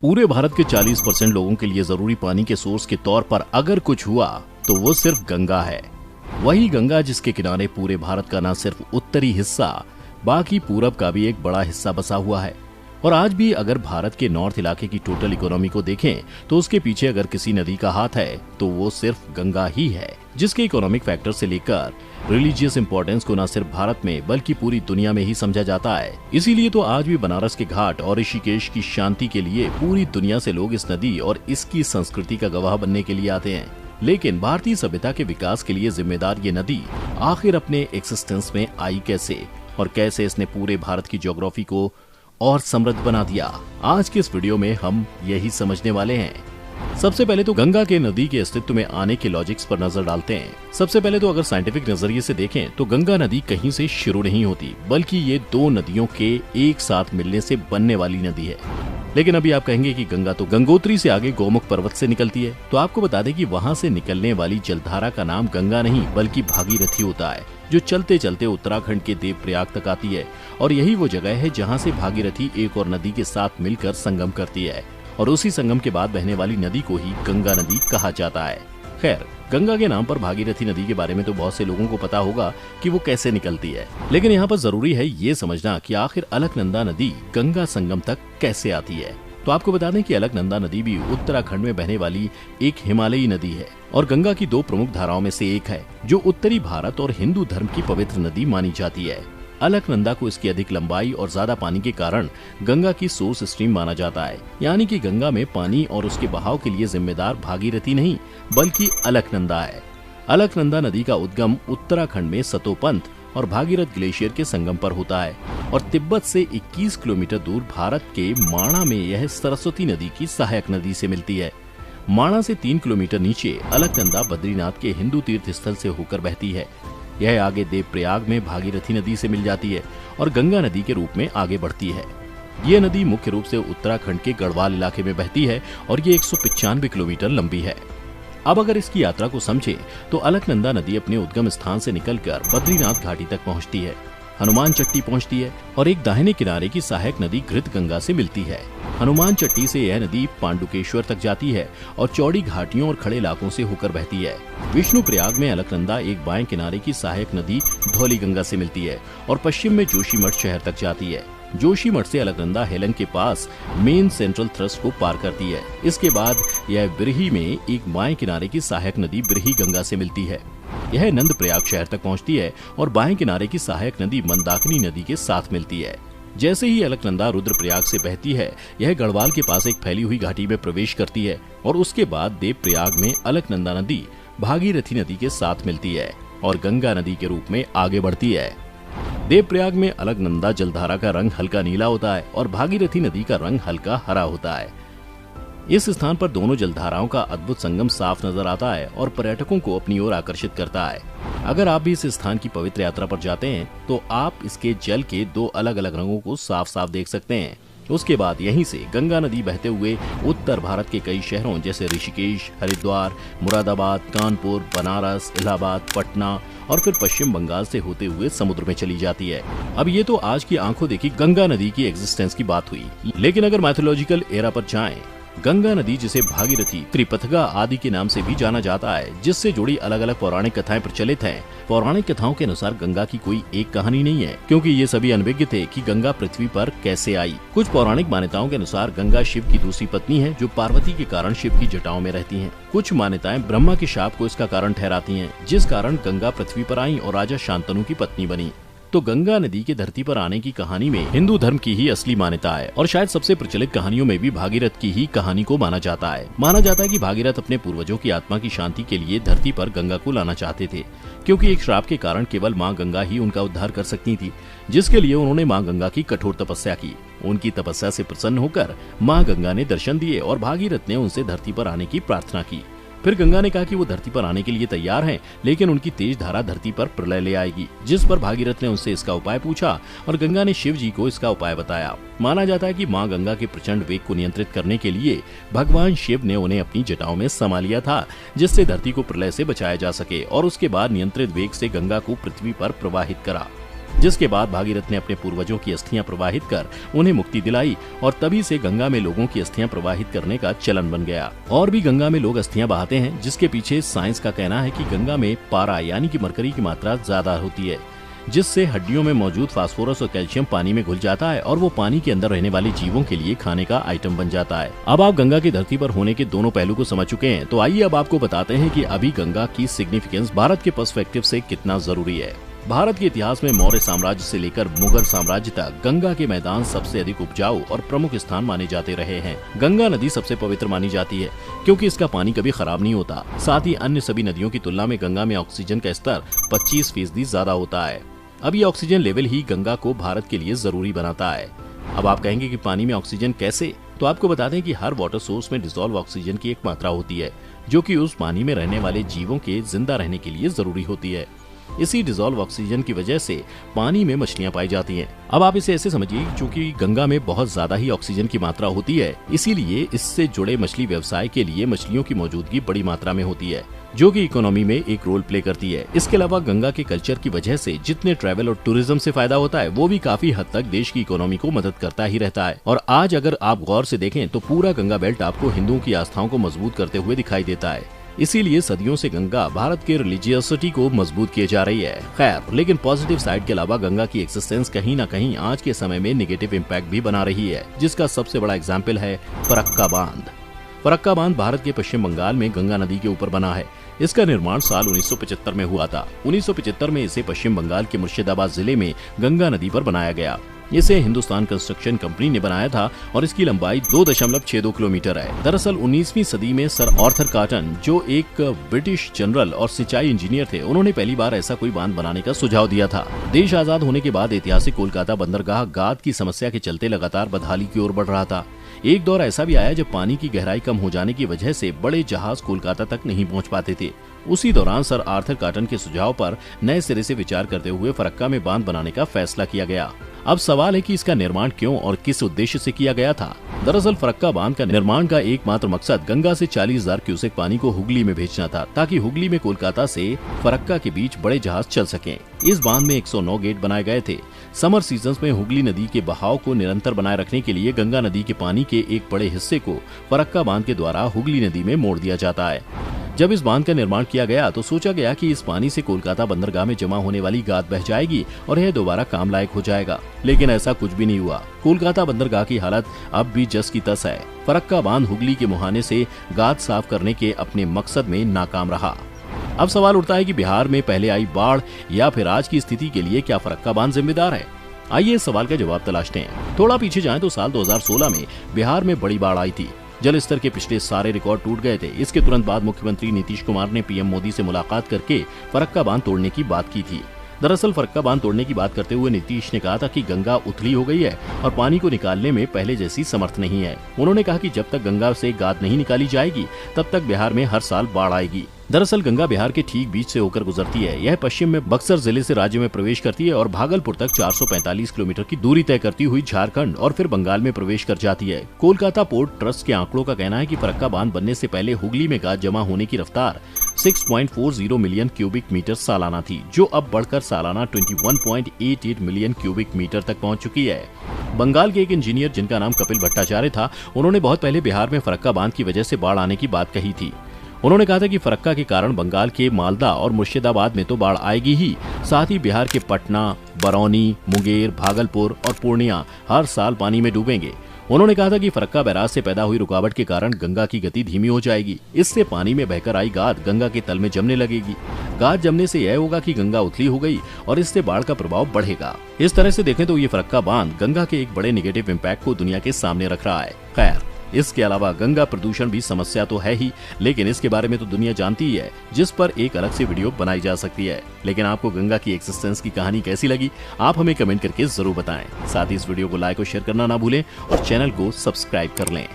पूरे भारत के 40% लोगों के लिए जरूरी पानी के सोर्स के तौर पर अगर कुछ हुआ तो वो सिर्फ गंगा है। वही गंगा जिसके किनारे पूरे भारत का न सिर्फ उत्तरी हिस्सा बाकी पूरब का भी एक बड़ा हिस्सा बसा हुआ है। और आज भी अगर भारत के नॉर्थ इलाके की टोटल इकोनॉमी को देखें तो उसके पीछे अगर किसी नदी का हाथ है तो वो सिर्फ गंगा ही है, जिसके इकोनॉमिक फैक्टर से लेकर रिलीजियस इंपॉर्टेंस को न सिर्फ भारत में बल्कि पूरी दुनिया में ही समझा जाता है। इसीलिए तो आज भी बनारस के घाट और ऋषिकेश की शांति के लिए पूरी दुनिया से लोग इस नदी और इसकी संस्कृति का गवाह बनने के लिए आते हैं। लेकिन भारतीय सभ्यता के विकास के लिए जिम्मेदार ये नदी आखिर अपने एक्सिस्टेंस में आई कैसे, और कैसे इसने पूरे भारत की ज्योग्राफी को और समृद्ध बना दिया। आज के इस वीडियो में हम यही समझने वाले हैं। सबसे पहले तो गंगा के नदी के अस्तित्व में आने के लॉजिक्स पर नजर डालते हैं। सबसे पहले तो अगर साइंटिफिक नजरिए से देखें तो गंगा नदी कहीं से शुरू नहीं होती, बल्कि ये दो नदियों के एक साथ मिलने से बनने वाली नदी है। लेकिन अभी आप कहेंगे कि गंगा तो गंगोत्री से आगे गोमुख पर्वत से निकलती है, तो आपको बता दें कि वहाँ से निकलने वाली जलधारा का नाम गंगा नहीं बल्कि भागीरथी होता है, जो चलते चलते उत्तराखंड के देवप्रयाग तक आती है। और यही वो जगह है जहाँ से भागीरथी एक और नदी के साथ मिलकर संगम करती है, और उसी संगम के बाद बहने वाली नदी को ही गंगा नदी कहा जाता है। खैर, गंगा के नाम पर भागीरथी नदी के बारे में तो बहुत से लोगों को पता होगा कि वो कैसे निकलती है, लेकिन यहाँ पर जरूरी है ये समझना कि आखिर अलकनंदा नदी गंगा संगम तक कैसे आती है। तो आपको बता दें कि अलकनंदा नदी भी उत्तराखंड में बहने वाली एक हिमालयी नदी है और गंगा की दो प्रमुख धाराओं में से एक है, जो उत्तरी भारत और हिंदू धर्म की पवित्र नदी मानी जाती है। अलकनंदा को इसकी अधिक लंबाई और ज्यादा पानी के कारण गंगा की सोर्स स्ट्रीम माना जाता है, यानी कि गंगा में पानी और उसके बहाव के लिए जिम्मेदार भागीरथी नहीं बल्कि अलकनंदा है। अलकनंदा नदी का उद्गम उत्तराखंड में सतोपंथ और भागीरथ ग्लेशियर के संगम पर होता है, और तिब्बत से 21 किलोमीटर दूर भारत के माणा में यह सरस्वती नदी की सहायक नदी से मिलती है। माणा से 3 किलोमीटर नीचे अलकनंदा बद्रीनाथ के हिंदू तीर्थ स्थल से होकर बहती है। यह आगे देवप्रयाग में भागीरथी नदी से मिल जाती है और गंगा नदी के रूप में आगे बढ़ती है। ये नदी मुख्य रूप से उत्तराखंड के गढ़वाल इलाके में बहती है और ये 195 किलोमीटर लंबी है। अब अगर इसकी यात्रा को समझे तो अलकनंदा नदी अपने उद्गम स्थान से निकलकर बद्रीनाथ घाटी तक पहुंचती है, हनुमान चट्टी पहुंचती है और एक दाहिने किनारे की सहायक नदी घृत गंगा से मिलती है। हनुमान चट्टी से यह नदी पांडुकेश्वर तक जाती है और चौड़ी घाटियों और खड़े इलाकों से होकर बहती है। विष्णु प्रयाग में अलकनंदा एक बाएं किनारे की सहायक नदी धौली गंगा से मिलती है और पश्चिम में जोशीमठ शहर तक जाती है। जोशीमठ से अलकनंदा हेलन के पास मेन सेंट्रल थ्रस्ट को पार करती है। इसके बाद यह बिरही में एक बाएं किनारे की सहायक नदी बिरही गंगा से मिलती है। यह नंद प्रयाग शहर तक पहुंचती है और बाएं किनारे की सहायक नदी मंदाकिनी नदी के साथ मिलती है। जैसे ही अलकनंदा रुद्रप्रयाग से बहती है, यह गढ़वाल के पास एक फैली हुई घाटी में प्रवेश करती है और उसके बाद देवप्रयाग में अलकनंदा नदी भागीरथी नदी के साथ मिलती है और गंगा नदी के रूप में आगे बढ़ती है। देवप्रयाग में अलकनंदा जलधारा का रंग हल्का नीला होता है और भागीरथी नदी का रंग हल्का हरा होता है। इस स्थान पर दोनों जलधाराओं का अद्भुत संगम साफ नजर आता है और पर्यटकों को अपनी ओर आकर्षित करता है। अगर आप भी इस स्थान की पवित्र यात्रा पर जाते हैं तो आप इसके जल के दो अलग अलग रंगों को साफ साफ देख सकते हैं। उसके बाद यहीं से गंगा नदी बहते हुए उत्तर भारत के कई शहरों जैसे ऋषिकेश, हरिद्वार, मुरादाबाद, कानपुर, बनारस, इलाहाबाद, पटना और फिर पश्चिम बंगाल से होते हुए समुद्र में चली जाती है। अब ये तो आज की आंखों देखी गंगा नदी की एग्जिस्टेंस की बात हुई, लेकिन अगर मैथोलॉजिकल एरा पर जाएं, गंगा नदी जिसे भागीरथी, त्रिपथगा आदि के नाम से भी जाना जाता है, जिससे जुड़ी अलग अलग पौराणिक कथाएं प्रचलित हैं। पौराणिक कथाओं के अनुसार गंगा की कोई एक कहानी नहीं है, क्योंकि ये सभी अनभिज्ञ थे कि गंगा पृथ्वी पर कैसे आई। कुछ पौराणिक मान्यताओं के अनुसार गंगा शिव की दूसरी पत्नी है, जो पार्वती के कारण शिव की जटाओं में रहती हैं। कुछ मान्यताएं ब्रह्मा के शाप को इसका कारण ठहराती हैं, जिस कारण गंगा पृथ्वी पर आई और राजा शांतनु की पत्नी बनी। तो गंगा नदी के धरती पर आने की कहानी में हिंदू धर्म की ही असली मान्यता है और शायद सबसे प्रचलित कहानियों में भी भागीरथ की ही कहानी को माना जाता है। माना जाता है कि भागीरथ अपने पूर्वजों की आत्मा की शांति के लिए धरती पर गंगा को लाना चाहते थे, क्योंकि एक श्राप के कारण केवल माँ गंगा ही उनका उद्धार कर सकती थी, जिसके लिए उन्होंने माँ गंगा की कठोर तपस्या की। उनकी तपस्या से प्रसन्न होकर माँ गंगा ने दर्शन दिए और भागीरथ ने उनसे धरती पर आने की प्रार्थना की। फिर गंगा ने कहा कि वो धरती पर आने के लिए तैयार हैं, लेकिन उनकी तेज धारा धरती पर प्रलय ले आएगी, जिस पर भागीरथ ने उनसे इसका उपाय पूछा और गंगा ने शिव जी को इसका उपाय बताया। माना जाता है कि माँ गंगा के प्रचंड वेग को नियंत्रित करने के लिए भगवान शिव ने उन्हें अपनी जटाओं में समा लिया था, जिससे धरती को प्रलय से बचाया जा सके, और उसके बाद नियंत्रित वेग से गंगा को पृथ्वी पर प्रवाहित करा। जिसके बाद भागीरथ ने अपने पूर्वजों की अस्थियां प्रवाहित कर उन्हें मुक्ति दिलाई और तभी से गंगा में लोगों की अस्थियां प्रवाहित करने का चलन बन गया। और भी गंगा में लोग अस्थियां बहाते हैं, जिसके पीछे साइंस का कहना है कि गंगा में पारा यानी कि मरकरी की मात्रा ज्यादा होती है, जिससे हड्डियों में मौजूद फास्फोरस और कैल्शियम पानी में घुल जाता है और वो पानी के अंदर रहने वाले जीवों के लिए खाने का आइटम बन जाता है। अब आप गंगा की धरती पर होने के दोनों पहलू को समझ चुके हैं, तो आइए अब आपको बताते हैं कि अभी गंगा की सिग्निफिकेंस भारत के पर्सपेक्टिव से कितना जरूरी है। भारत के इतिहास में मौर्य साम्राज्य से लेकर मुगल साम्राज्य तक गंगा के मैदान सबसे अधिक उपजाऊ और प्रमुख स्थान माने जाते रहे हैं। गंगा नदी सबसे पवित्र मानी जाती है क्योंकि इसका पानी कभी खराब नहीं होता। साथ ही अन्य सभी नदियों की तुलना में गंगा में ऑक्सीजन का स्तर 25% ज्यादा होता है। अब ये ऑक्सीजन लेवल ही गंगा को भारत के लिए जरूरी बनाता है। अब आप कहेंगे कि पानी में ऑक्सीजन कैसे, तो आपको बता दें कि हर वाटर सोर्स में डिसॉल्व ऑक्सीजन की एक मात्रा होती है जो कि उस पानी में रहने वाले जीवों के जिंदा रहने के लिए जरूरी होती है। इसी डिसॉल्व ऑक्सीजन की वजह से पानी में मछलियां पाई जाती हैं। अब आप इसे ऐसे समझिए, क्योंकि गंगा में बहुत ज्यादा ही ऑक्सीजन की मात्रा होती है, इसीलिए इससे जुड़े मछली व्यवसाय के लिए मछलियों की मौजूदगी बड़ी मात्रा में होती है, जो कि इकोनॉमी में एक रोल प्ले करती है। इसके अलावा गंगा के कल्चर की वजह से जितने ट्रैवल और टूरिज्म से फायदा होता है, वो भी काफी हद तक देश की इकोनॉमी को मदद करता ही रहता है। और आज अगर आप गौर से देखें तो पूरा गंगा बेल्ट आपको हिंदुओं की आस्थाओं को मजबूत करते हुए दिखाई देता है। इसीलिए सदियों से गंगा भारत के रिलीजियसिटी को मजबूत किए जा रही है। खैर, लेकिन पॉजिटिव साइड के अलावा गंगा की एक्सिस्टेंस कहीं न कहीं आज के समय में नेगेटिव इम्पैक्ट भी बना रही है, जिसका सबसे बड़ा एग्जाम्पल है फरक्का बांध। फरक्का बांध भारत के पश्चिम बंगाल में गंगा नदी के ऊपर बना है। इसका निर्माण साल 1975 में हुआ था। 1975 में इसे पश्चिम बंगाल के मुर्शिदाबाद जिले में गंगा नदी पर बनाया गया। इसे हिंदुस्तान कंस्ट्रक्शन कंपनी ने बनाया था और इसकी लंबाई 2.62 किलोमीटर है। दरअसल 19वीं सदी में सर आर्थर कॉटन, जो एक ब्रिटिश जनरल और सिंचाई इंजीनियर थे, उन्होंने पहली बार ऐसा कोई बांध बनाने का सुझाव दिया था। देश आजाद होने के बाद ऐतिहासिक कोलकाता बंदरगाह गाद की समस्या के चलते लगातार बदहाली की ओर बढ़ रहा था। एक दौर ऐसा भी आया जब पानी की गहराई कम हो जाने की वजह से बड़े जहाज कोलकाता तक नहीं पहुंच पाते थे। उसी दौरान सर आर्थर कॉटन के सुझाव पर नए सिरे से विचार करते हुए फरक्का में बांध बनाने का फैसला किया गया। अब सवाल है कि इसका निर्माण क्यों और किस उद्देश्य से किया गया था। दरअसल फरक्का बांध का निर्माण का एकमात्र मकसद गंगा से 40,000 क्यूसेक पानी को हुगली में भेजना था, ताकि हुगली में कोलकाता से फरक्का के बीच बड़े जहाज चल सकें। इस बांध में 109 गेट बनाए गए थे। समर सीजन में हुगली नदी के बहाव को निरंतर बनाए रखने के लिए गंगा नदी के पानी के एक बड़े हिस्से को फरक्का बांध के द्वारा हुगली नदी में मोड़ दिया जाता है। जब इस बांध का निर्माण किया गया तो सोचा गया कि इस पानी से कोलकाता बंदरगाह में जमा होने वाली गाद बह जाएगी और यह दोबारा काम लायक हो जाएगा, लेकिन ऐसा कुछ भी नहीं हुआ। कोलकाता बंदरगाह की हालत अब भी जस की तस है। फरक्का बांध हुगली के मुहाने से गाद साफ करने के अपने मकसद में नाकाम रहा। अब सवाल उठता है कि बिहार में पहले आई बाढ़ या फिर आज की स्थिति के लिए क्या फरक्का बांध जिम्मेदार है? आइए इस सवाल का जवाब तलाशते हैं। थोड़ा पीछे जाएं तो साल 2016 में बिहार में बड़ी बाढ़ आई थी। जल स्तर के पिछले सारे रिकॉर्ड टूट गए थे। इसके तुरंत बाद मुख्यमंत्री नीतीश कुमार ने पीएम मोदी से मुलाकात करके फरक्का बांध तोड़ने की बात की थी। दरअसल फरक्का बांध तोड़ने की बात करते हुए नीतीश ने कहा था कि गंगा उथली हो गई है और पानी को निकालने में पहले जैसी समर्थ नहीं है। उन्होंने कहा कि जब तक गंगा से गाद नहीं निकाली जाएगी तब तक बिहार में हर साल बाढ़ आएगी। दरअसल गंगा बिहार के ठीक बीच से होकर गुजरती है। यह पश्चिम में बक्सर जिले से राज्य में प्रवेश करती है और भागलपुर तक 445 किलोमीटर की दूरी तय करती हुई झारखंड और फिर बंगाल में प्रवेश कर जाती है। कोलकाता पोर्ट ट्रस्ट के आंकड़ों का कहना है कि फरक्का बांध बनने से पहले हुगली में गाद जमा होने की रफ्तार 6.40 मिलियन क्यूबिक मीटर सालाना थी, जो अब बढ़कर सालाना 21.88 मिलियन क्यूबिक मीटर तक पहुंच चुकी है। बंगाल के एक इंजीनियर जिनका नाम कपिल भट्टाचार्य था, उन्होंने बहुत पहले बिहार में फरक्का बांध की वजह से बाढ़ आने की बात कही थी। उन्होंने कहा था कि फरक्का के कारण बंगाल के मालदा और मुर्शिदाबाद में तो बाढ़ आएगी ही, साथ ही बिहार के पटना, बरौनी, मुंगेर, भागलपुर और पूर्णिया हर साल पानी में डूबेंगे। उन्होंने कहा था कि फरक्का बैराज से पैदा हुई रुकावट के कारण गंगा की गति धीमी हो जाएगी। इससे पानी में बहकर आई गाद गंगा के तल में जमने लगेगी। गाद जमने से यह होगा कि गंगा उथली हो गई और इससे बाढ़ का प्रभाव बढ़ेगा। इस तरह से देखें तो ये फरक्का बांध गंगा के एक बड़े नेगेटिव इम्पैक्ट को दुनिया के सामने रख रहा है। खैर, इसके अलावा गंगा प्रदूषण भी समस्या तो है ही, लेकिन इसके बारे में तो दुनिया जानती ही है, जिस पर एक अलग से वीडियो बनाई जा सकती है। लेकिन आपको गंगा की एक्सिस्टेंस की कहानी कैसी लगी, आप हमें कमेंट करके जरूर बताएं। साथ ही इस वीडियो को लाइक और शेयर करना ना भूलें और चैनल को सब्सक्राइब कर लें।